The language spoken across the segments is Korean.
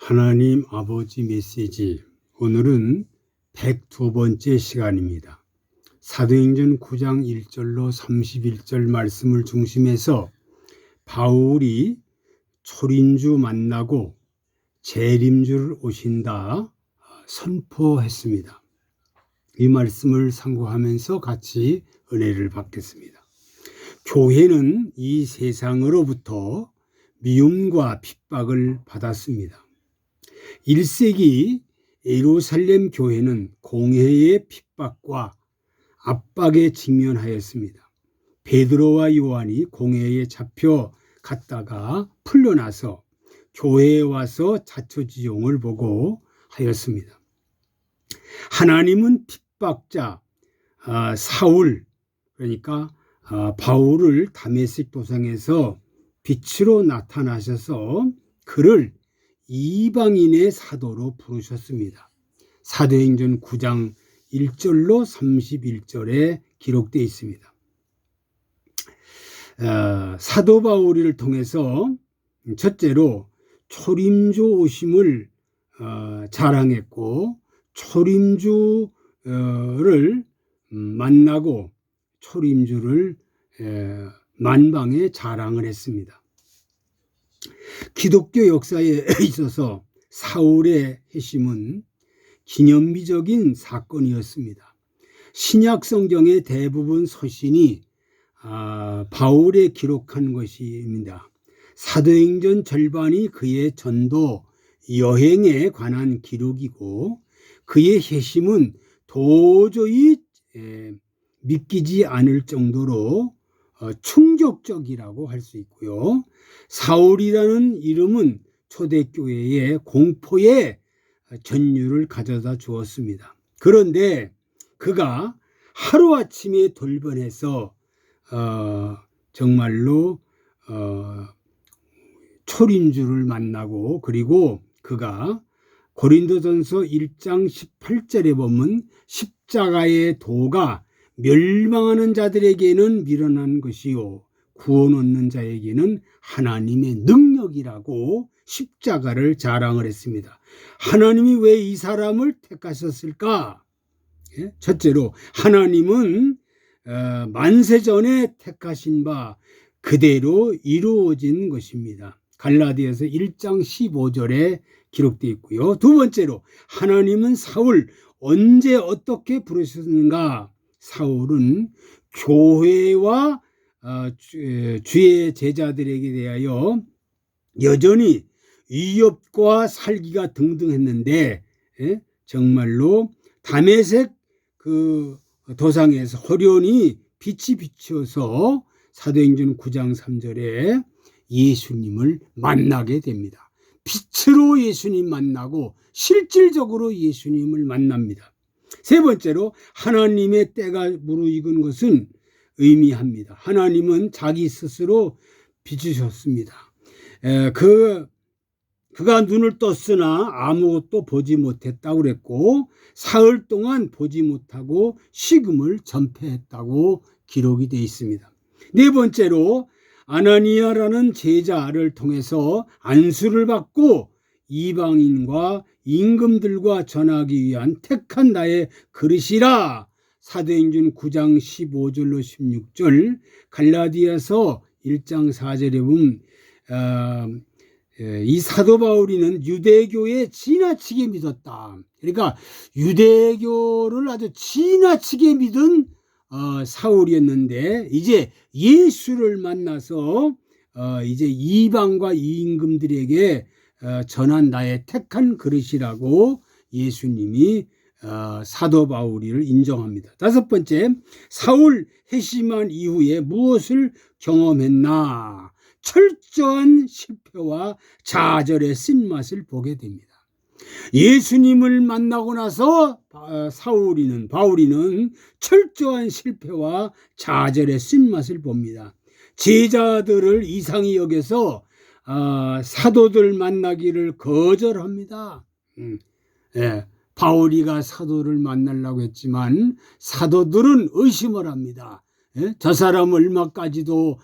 하나님 아버지 메시지, 오늘은 102번째 시간입니다. 사도행전 9장 1절로 31절 말씀을 중심해서 바울이 초린주 만나고 재림주를 오신다 선포했습니다. 이 말씀을 상고하면서 같이 은혜를 받겠습니다. 교회는 이 세상으로부터 미움과 핍박을 받았습니다. 1세기 예루살렘 교회는 공회의 핍박과 압박에 직면하였습니다. 베드로와 요한이 공회에 잡혀갔다가 풀려나서 교회에 와서 자초지종을 보고 하였습니다. 하나님은 핍박자 사울, 그러니까 바울을 다메섹 도상에서 빛으로 나타나셔서 그를 이방인의 사도로 부르셨습니다. 사도행전 9장 1절로 31절에 기록되어 있습니다. 사도 바울을 통해서 첫째로 초림주 오심을 자랑했고, 초림주를 만나고 초림주를 만방에 자랑을 했습니다. 기독교 역사에 있어서 사울의 회심은 기념비적인 사건이었습니다. 신약 성경의 대부분 서신이 바울에 기록한 것입니다. 사도행전 절반이 그의 전도 여행에 관한 기록이고, 그의 회심은 도저히 믿기지 않을 정도로 충격적이라고 할 수 있고요. 사울이라는 이름은 초대교회의 공포의 전율을 가져다 주었습니다. 그런데 그가 하루아침에 돌변해서 정말로 초림주를 만나고, 그리고 그가 고린도전서 1장 18절에 보면 십자가의 도가 멸망하는 자들에게는 미련한 것이요 구원 얻는 자에게는 하나님의 능력이라고 십자가를 자랑을 했습니다. 하나님이 왜 이 사람을 택하셨을까? 첫째로 하나님은 만세전에 택하신 바 그대로 이루어진 것입니다. 갈라디아서 1장 15절에 기록되어 있고요. 두 번째로 하나님은 사울 언제 어떻게 부르셨는가? 사울은 교회와 주의 제자들에게 대하여 여전히 위협과 살기가 등등했는데, 정말로 다메섹 그 도상에서 호련히 빛이 비춰서 사도행전 9장 3절에 예수님을 만나게 됩니다. 빛으로 예수님 만나고 실질적으로 예수님을 만납니다. 세 번째로 하나님의 때가 무르익은 것은 의미합니다. 하나님은 자기 스스로 비추셨습니다. 그가 눈을 떴으나 아무것도 보지 못했다고 그랬고, 사흘 동안 보지 못하고 식음을 전폐했다고 기록이 되어 있습니다. 네 번째로 아나니아라는 제자를 통해서 안수를 받고 이방인과 임금들과 전하기 위한 택한 나의 그릇이라. 사도행전 9장 15절로 16절, 갈라디아서 1장 4절에 보면 이 사도 바울이는 유대교에 지나치게 믿었다. 그러니까 유대교를 아주 지나치게 믿은 사울이었는데, 이제 예수를 만나서 이제 이방과 임금들에게 전한 나의 택한 그릇이라고 예수님이 사도 바울이를 인정합니다. 다섯 번째, 사울 회심한 이후에 무엇을 경험했나? 철저한 실패와 좌절의 쓴맛을 보게 됩니다. 예수님을 만나고 나서 바울이는 철저한 실패와 좌절의 쓴맛을 봅니다. 제자들을 이상히 여겨서 사도들 만나기를 거절합니다. 바울이가 사도를 만나려고 했지만 사도들은 의심을 합니다. 저 사람 얼마까지도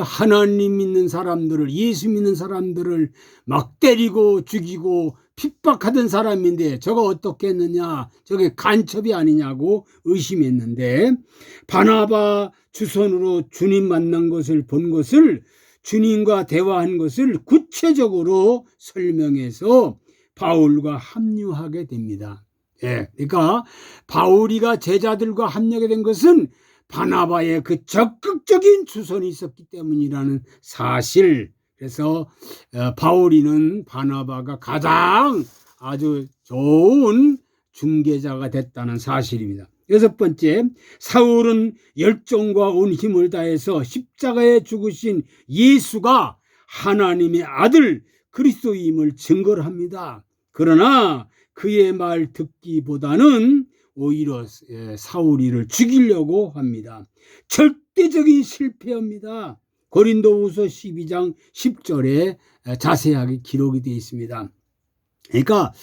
하나님 믿는 사람들을, 예수 믿는 사람들을 막 때리고 죽이고 핍박하던 사람인데 저거 어떻게 했느냐, 저게 간첩이 아니냐고 의심했는데 바나바 주선으로 주님 만난 것을 본 것을, 주님과 대화한 것을 구체적으로 설명해서 바울과 합류하게 됩니다. 예, 그러니까 바울이가 제자들과 합류하게 된 것은 바나바의 그 적극적인 주선이 있었기 때문이라는 사실. 그래서 바울이는 바나바가 가장 아주 좋은 중개자가 됐다는 사실입니다. 여섯 번째, 사울은 열정과 온 힘을 다해서 십자가에 죽으신 예수가 하나님의 아들 그리스도임을 증거를 합니다. 그러나 그의 말 듣기보다는 오히려 사울이를 죽이려고 합니다. 절대적인 실패입니다. 고린도후서 12장 10절에 자세하게 기록이 되어 있습니다. 그러니까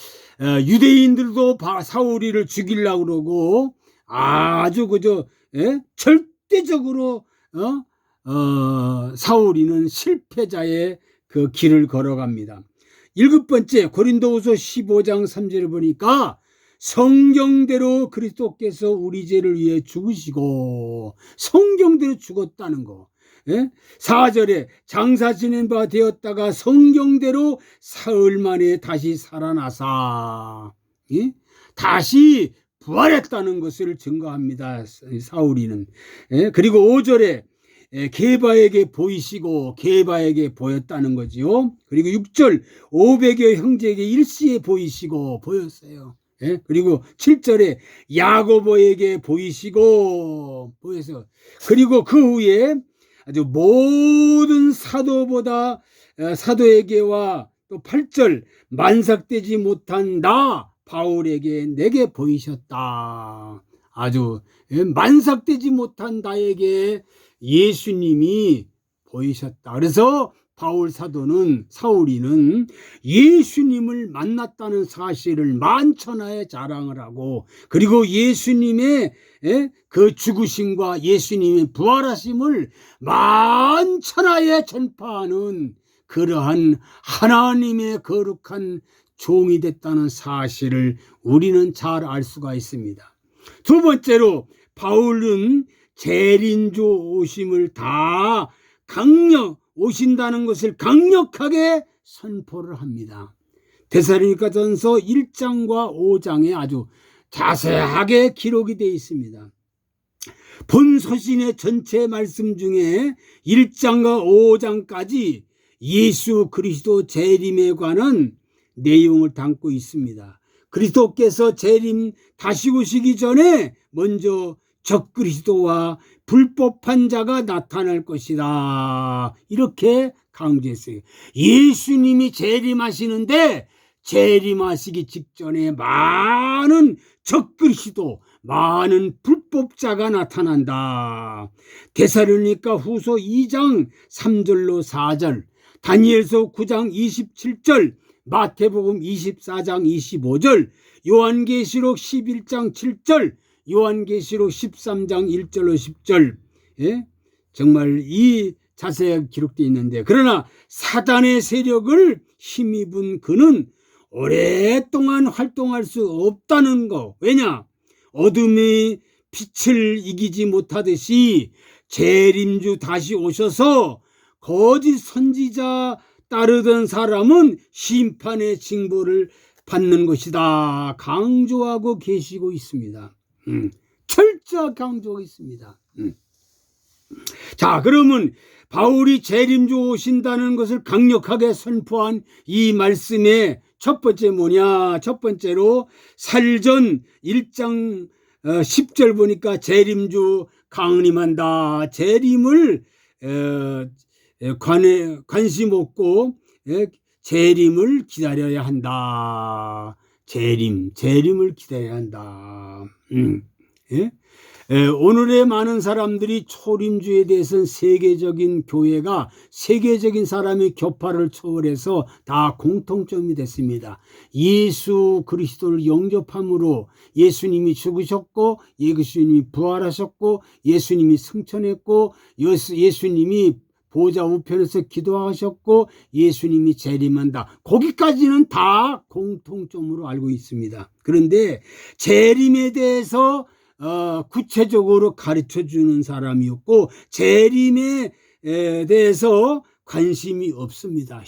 유대인들도 사울이를 죽이려고 그러고 아주 그저 절대적으로 사울이는 실패자의 그 길을 걸어갑니다. 일곱 번째, 고린도후서 15장 3절을 보니까 성경대로 그리스도께서 우리 죄를 위해 죽으시고 성경대로 죽었다는 거. 4절에 장사 지낸 바 되었다가 성경대로 사흘 만에 다시 살아나사 다시 부활했다는 것을 증거합니다. 사울이는. 그리고 5절에 게바에게 보이시고 게바에게 보였다는 거지요. 그리고 6절 500여 형제에게 일시에 보이시고 보였어요. 그리고 7절에 야고보에게 보이시고 보여서, 그리고 그 후에 아주 모든 사도보다 사도에게와 또 8절 만삭되지 못한 나 바울에게 내게 보이셨다. 아주 만삭되지 못한 나에게 예수님이 보이셨다. 그래서 바울 사도는, 사울이는 예수님을 만났다는 사실을 만천하에 자랑을 하고, 그리고 예수님의 그 죽으심과 예수님의 부활하심을 만천하에 전파하는 그러한 하나님의 거룩한 종이 됐다는 사실을 우리는 잘 알 수가 있습니다. 두 번째로, 바울은 재림주 오심을 다 오신다는 것을 강력하게 선포를 합니다. 데살로니가전서 1장과 5장에 아주 자세하게 기록이 되어 있습니다. 본 서신의 전체 말씀 중에 1장과 5장까지 예수 그리스도 재림에 관한 내용을 담고 있습니다. 그리스도께서 재림 다시 오시기 전에 먼저 적그리스도와 불법한 자가 나타날 것이다, 이렇게 강조했어요. 예수님이 재림하시는데 재림하시기 직전에 많은 적그리스도, 많은 불법자가 나타난다. 데살로니가 후서 2장 3절로 4절, 다니엘서 9장 27절, 마태복음 24장 25절, 요한계시록 11장 7절, 요한계시록 13장 1절로 10절, 정말 이 자세하게 기록되어 있는데, 그러나 사단의 세력을 힘입은 그는 오랫동안 활동할 수 없다는 거. 왜냐? 어둠이 빛을 이기지 못하듯이 재림주 다시 오셔서 거짓 선지자 따르던 사람은 심판의 징벌을 받는 것이다, 강조하고 계시고 있습니다. 철저하게 강조하고 있습니다. 자, 그러면 바울이 재림주 오신다는 것을 강력하게 선포한 이 말씀의 첫 번째 뭐냐? 첫 번째로 살전 1장 10절 보니까 재림주 강림한다. 재림을 관심 없고 재림을 기다려야 한다. 재림을 기다려야 한다. 오늘의 많은 사람들이 초림주에 대해서는 세계적인 교회가, 세계적인 사람의 교파를 초월해서 다 공통점이 됐습니다. 예수 그리스도를 영접함으로 예수님이 죽으셨고 예수님이 부활하셨고 예수님이 승천했고 예수님이 보좌 우편에서 기도하셨고 예수님이 재림한다. 거기까지는 다 공통점으로 알고 있습니다. 그런데 재림에 대해서 구체적으로 가르쳐 주는 사람이었고 재림에 대해서 관심이 없습니다.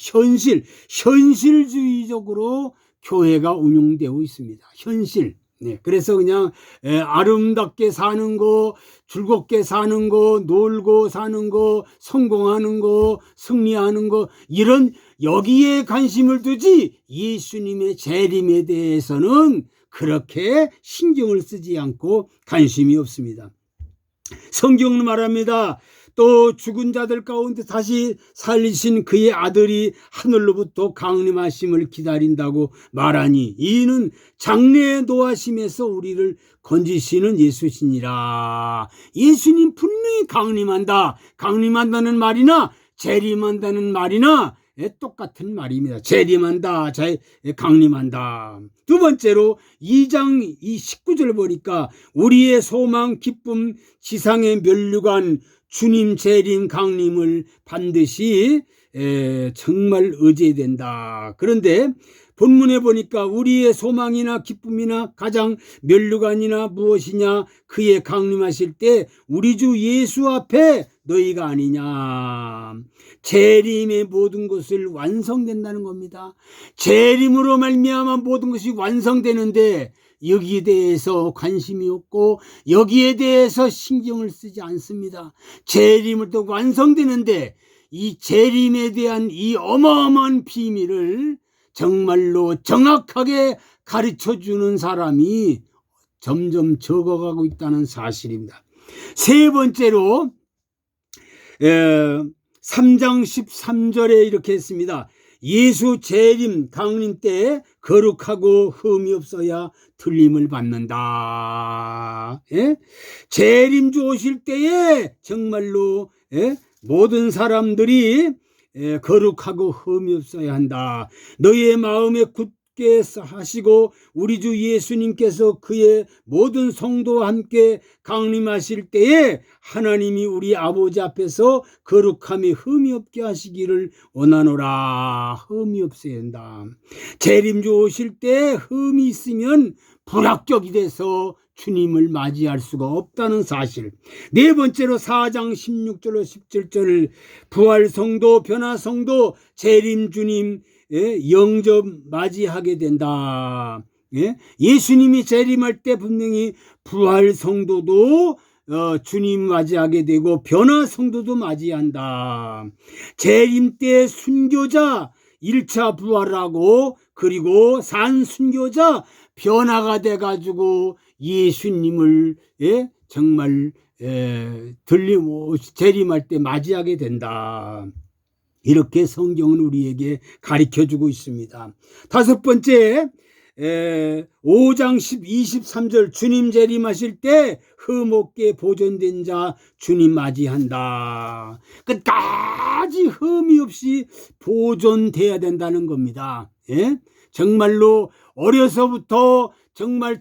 현실주의적으로 교회가 운영되고 있습니다. 현실. 네, 그래서 그냥 아름답게 사는 거, 즐겁게 사는 거, 놀고 사는 거, 성공하는 거, 승리하는 거, 이런 여기에 관심을 두지 예수님의 재림에 대해서는 그렇게 신경을 쓰지 않고 관심이 없습니다. 성경은 말합니다. 또 죽은 자들 가운데 다시 살리신 그의 아들이 하늘로부터 강림하심을 기다린다고 말하니 이는 장래의 노하심에서 우리를 건지시는 예수시니라. 예수님 분명히 강림한다는 말이나 재림한다는 말이나 똑같은 말입니다. 재림한다, 강림한다. 두 번째로 2장 19절 보니까 우리의 소망, 기쁨, 지상의 면류관 주님 재림 강림을 반드시 정말 의지해야 된다. 그런데 본문에 보니까 우리의 소망이나 기쁨이나 가장 면류관이나 무엇이냐 그의 강림하실 때 우리 주 예수 앞에 너희가 아니냐. 재림의 모든 것을 완성된다는 겁니다. 재림으로 말미암아 모든 것이 완성되는데 여기에 대해서 관심이 없고 여기에 대해서 신경을 쓰지 않습니다. 재림을 또 완성되는데 이 재림에 대한 이 어마어마한 비밀을 정말로 정확하게 가르쳐주는 사람이 점점 적어가고 있다는 사실입니다. 세 번째로 3장 13절에 이렇게 했습니다. 예수 재림 강림 때 거룩하고 흠이 없어야 틀림을 받는다. 재림주 오실 때에 정말로 모든 사람들이 거룩하고 흠이 없어야 한다. 너희의 마음에 굳게 하시고 우리 주 예수님께서 그의 모든 성도와 함께 강림하실 때에 하나님이 우리 아버지 앞에서 거룩함이 흠이 없게 하시기를 원하노라. 흠이 없어야 한다. 재림주 오실 때 흠이 있으면 불합격이 돼서 주님을 맞이할 수가 없다는 사실. 네 번째로 4장 16절로 17절 부활성도 변화성도 재림주님 영접 맞이하게 된다. 예수님이 재림할 때 분명히 부활성도도 주님 맞이하게 되고 변화성도도 맞이한다. 재림 때 순교자 1차 부활하고 그리고 산순교자 변화가 돼가지고 예수님을 정말 재림할 때 맞이하게 된다. 이렇게 성경은 우리에게 가르쳐주고 있습니다. 다섯 번째 5장 23절 주님 재림하실 때 흠없게 보존된 자 주님 맞이한다. 끝까지 흠이 없이 보존돼야 된다는 겁니다. 정말로 어려서부터 정말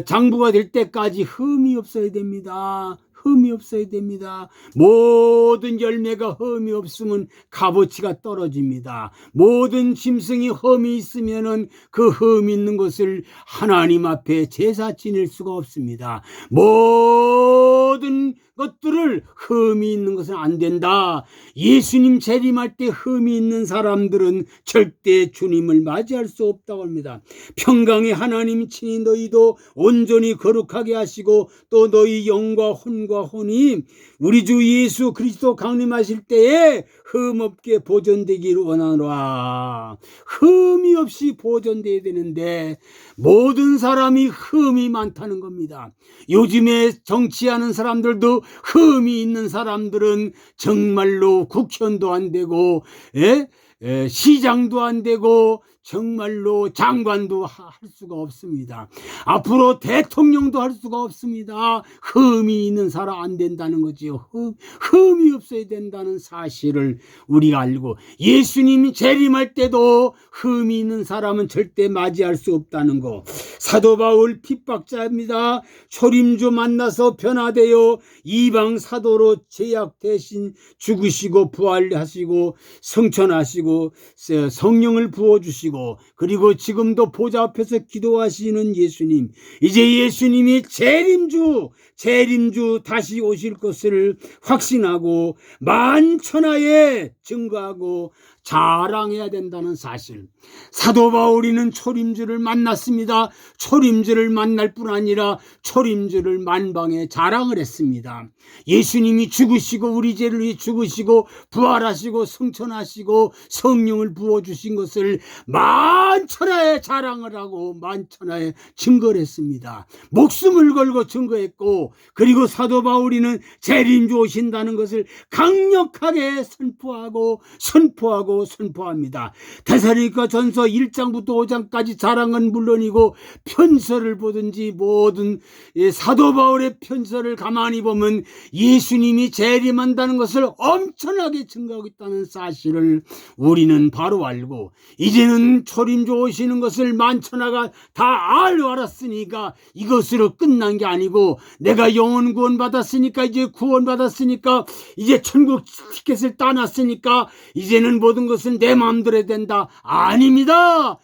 장부가 될 때까지 흠이 없어야 됩니다. 흠이 없어야 됩니다. 모든 열매가 흠이 없으면 값어치가 떨어집니다. 모든 짐승이 흠이 있으면은 그 흠 있는 것을 하나님 앞에 제사 지낼 수가 없습니다. 모든 것들을 흠이 있는 것은 안 된다. 예수님 재림할 때 흠이 있는 사람들은 절대 주님을 맞이할 수 없다고 합니다. 평강의 하나님 친히 너희도 온전히 거룩하게 하시고 또 너희 영과 혼과 혼이 우리 주 예수 그리스도 강림하실 때에 흠없게 보존되기를 원하노라. 흠이 없이 보존돼야 되는데 모든 사람이 흠이 많다는 겁니다. 요즘에 정치하는 사람들도 흠이 있는 사람들은 정말로 국회의원도 안 되고 시장도 안 되고 정말로 장관도 할 수가 없습니다. 앞으로 대통령도 할 수가 없습니다. 흠이 있는 사람 안 된다는 거지요. 흠이 없어야 된다는 사실을 우리가 알고 예수님이 재림할 때도 흠이 있는 사람은 절대 맞이할 수 없다는 거. 사도 바울 핍박자입니다. 초림주 만나서 변화되어 이방 사도로 제약 대신 죽으시고 부활하시고 성천하시고 성령을 부어주시고 그리고 지금도 보좌 앞에서 기도하시는 예수님, 이제 예수님이 재림주 다시 오실 것을 확신하고 만천하에 증거하고 자랑해야 된다는 사실. 사도 바울이는 초림주를 만났습니다. 초림주를 만날 뿐 아니라 초림주를 만방에 자랑을 했습니다. 예수님이 죽으시고 우리 죄를 위해 죽으시고 부활하시고 성천하시고 성령을 부어주신 것을 만천하에 자랑을 하고 만천하에 증거를 했습니다. 목숨을 걸고 증거했고, 그리고 사도 바울이는 재림주 오신다는 것을 강력하게 선포합니다. 데살로니가 전서 1장부터 5장까지 자랑은 물론이고 편서를 보든지 모든 사도 바울의 편서를 가만히 보면 예수님이 재림한다는 것을 엄청나게 증거하고 있다는 사실을 우리는 바로 알고, 이제는 초림주 오시는 것을 만천하가 다 알았으니까 이것으로 끝난 게 아니고, 내가 영혼 구원 받았으니까, 이제 구원 받았으니까, 이제 천국 티켓을 따놨으니까 이제는 모든 것은 내 마음대로 해야 된다. 아닙니다.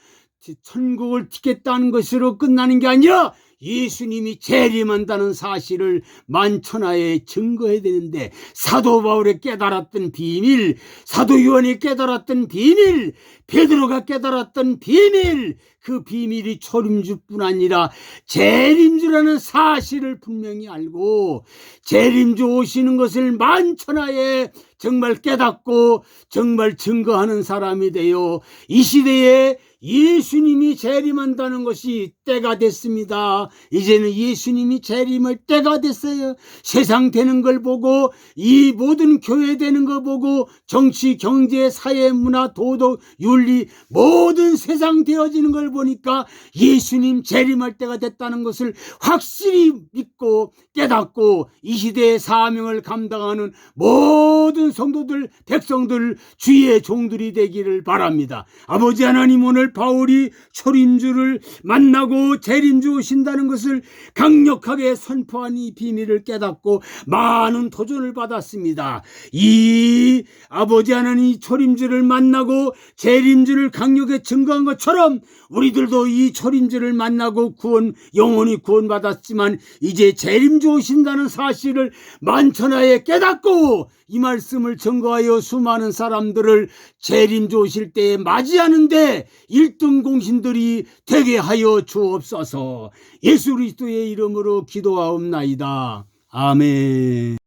천국을 티켓 따는 것으로 끝나는 게 아니라 예수님이 재림한다는 사실을 만천하에 증거해야 되는데, 사도 바울이 깨달았던 비밀, 사도 요한이 깨달았던 비밀, 베드로가 깨달았던 비밀, 그 비밀이 초림주뿐 아니라 재림주라는 사실을 분명히 알고 재림주 오시는 것을 만천하에 정말 깨닫고 정말 증거하는 사람이 되어 이 시대에 예수님이 재림한다는 것이 때가 됐습니다. 이제는 예수님이 재림할 때가 됐어요. 세상 되는 걸 보고, 이 모든 교회 되는 거 보고, 정치, 경제, 사회, 문화, 도덕, 윤리 모든 세상 되어지는 걸 보니까 예수님 재림할 때가 됐다는 것을 확실히 믿고 깨닫고 이 시대의 사명을 감당하는 모든 성도들, 백성들, 주의 종들이 되기를 바랍니다. 아버지 하나님, 오늘 바울이 초림주를 만나고 재림주 오신다는 것을 강력하게 선포한 이 비밀을 깨닫고 많은 도전을 받았습니다. 이 아버지 하나님 초림주를 만나고 재림주를 강력하게 증거한 것처럼 우리들도 이 초림주를 만나고 영혼이 구원받았지만 이제 재림주 오신다는 사실을 만천하에 깨닫고 이 말씀을 증거하여 수많은 사람들을 재림주 오실 때에 맞이하는데 1등 공신들이 되게 하여 주옵소서. 예수 그리스도의 이름으로 기도하옵나이다. 아멘.